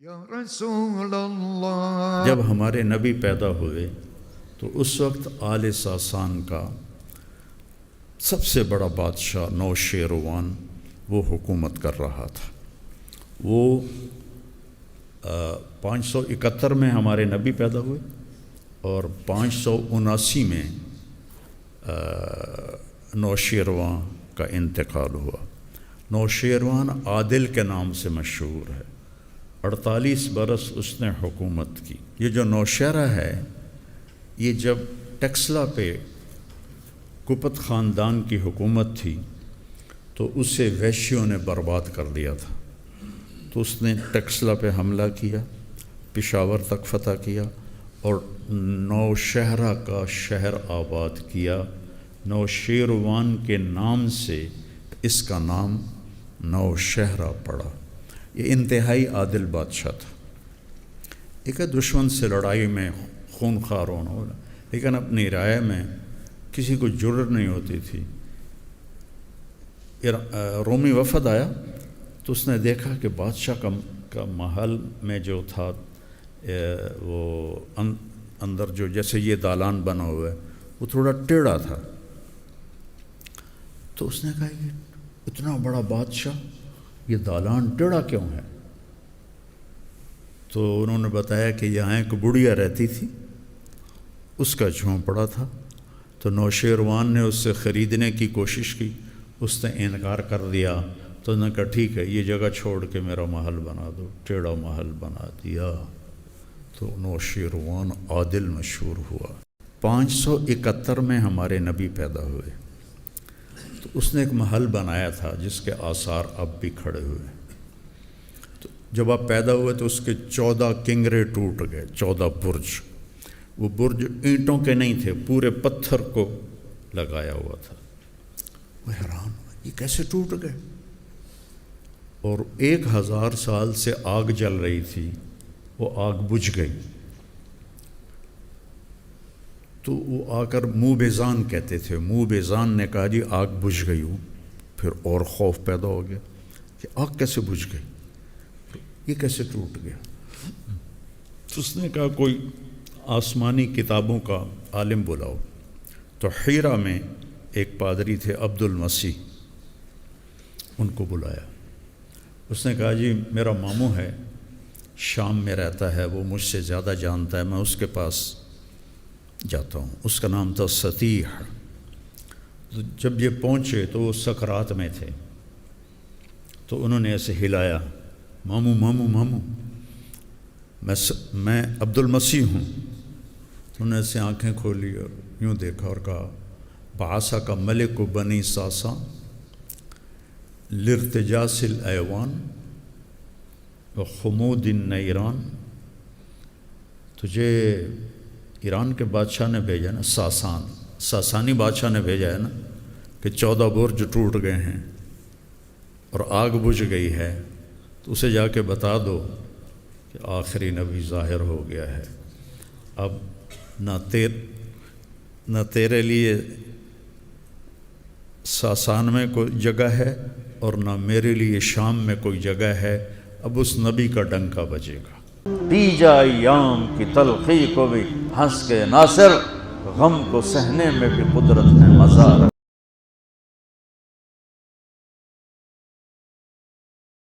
یا رسول اللہ۔ جب ہمارے نبی پیدا ہوئے تو اس وقت آل ساسان کا سب سے بڑا بادشاہ نوشیروان وہ حکومت کر رہا تھا۔ وہ 571 میں ہمارے نبی پیدا ہوئے اور 579 میں نوشیروان کا انتقال ہوا۔ نوشیروان عادل کے نام سے مشہور ہے۔ 48 برس اس نے حکومت کی۔ یہ جو نوشیرہ ہے یہ جب ٹیکسلا پہ کپت خاندان کی حکومت تھی تو اسے ویشیوں نے برباد کر دیا تھا، تو اس نے ٹیکسلا پہ حملہ کیا، پشاور تک فتح کیا اور نوشہرہ کا شہر آباد کیا۔ نوشیروان کے نام سے اس کا نام نوشہرہ پڑا۔ یہ انتہائی عادل بادشاہ تھا۔ ایک دشمن سے لڑائی میں خون خوار ہونا، لیکن اپنی رائے میں کسی کو جرأت نہیں ہوتی تھی۔ رومی وفد آیا تو اس نے دیکھا کہ بادشاہ کا محل میں جو تھا وہ اندر جو جیسے یہ دالان بنا ہوا ہے وہ تھوڑا ٹیڑھا تھا، تو اس نے کہا کہ اتنا بڑا بادشاہ یہ دالان ٹیڑھا کیوں ہے؟ تو انہوں نے بتایا کہ یہاں ایک بڑھیا رہتی تھی، اس کا جھونپڑا تھا، تو نوشیروان نے اس سے خریدنے کی کوشش کی، اس نے انکار کر دیا۔ تو انہوں نے کہا ٹھیک ہے یہ جگہ چھوڑ کے میرا محل بنا دو، ٹیڑھا محل بنا دیا۔ تو نوشیروان عادل مشہور ہوا۔ 571 میں ہمارے نبی پیدا ہوئے تو اس نے ایک محل بنایا تھا جس کے آثار اب بھی کھڑے ہوئے۔ تو جب آپ پیدا ہوئے تو اس کے 14 کنگرے ٹوٹ گئے، 14 برج۔ وہ برج اینٹوں کے نہیں تھے، پورے پتھر کو لگایا ہوا تھا۔ وہ حیران ہوا یہ کیسے ٹوٹ گئے؟ اور 1000 سال سے آگ جل رہی تھی، وہ آگ بجھ گئی۔ تو وہ آ کر موبیزان کہتے تھے، موبیزان نے کہا جی آگ بجھ گئی ہوں۔ پھر اور خوف پیدا ہو گیا کہ آگ کیسے بجھ گئی، یہ کیسے ٹوٹ گیا؟ تو اس نے کہا کوئی آسمانی کتابوں کا عالم بلاؤ۔ تو حیرہ میں ایک پادری تھے عبد المسیح، ان کو بلایا۔ اس نے کہا جی میرا ماموں ہے، شام میں رہتا ہے، وہ مجھ سے زیادہ جانتا ہے، میں اس کے پاس جاتا ہوں۔ اس کا نام تھا ستیح۔ تو جب یہ پہنچے تو وہ سکرات میں تھے، تو انہوں نے ایسے ہلایا، ماموں ماموں ماموں، میں عبد المسیح ہوں۔ تو انہوں نے ایسے آنکھیں کھولی اور یوں دیکھا اور کہا بعثہ کا ملک و بنی ساسا لارتجاس الایوان و خمود النیران، تجھے ایران کے بادشاہ نے بھیجا نا، ساسانی بادشاہ نے بھیجا ہے نا کہ 14 برج ٹوٹ گئے ہیں اور آگ بجھ گئی ہے، تو اسے جا کے بتا دو کہ آخری نبی ظاہر ہو گیا ہے۔ اب نہ تیرے لیے ساسان میں کوئی جگہ ہے اور نہ میرے لیے شام میں کوئی جگہ ہے، اب اس نبی کا ڈنکا بجے گا۔ دیجا ایام کی تلخی کو بھی ہنس کے ناصر، غم کو سہنے میں بھی قدرت نے مزہ رکھا۔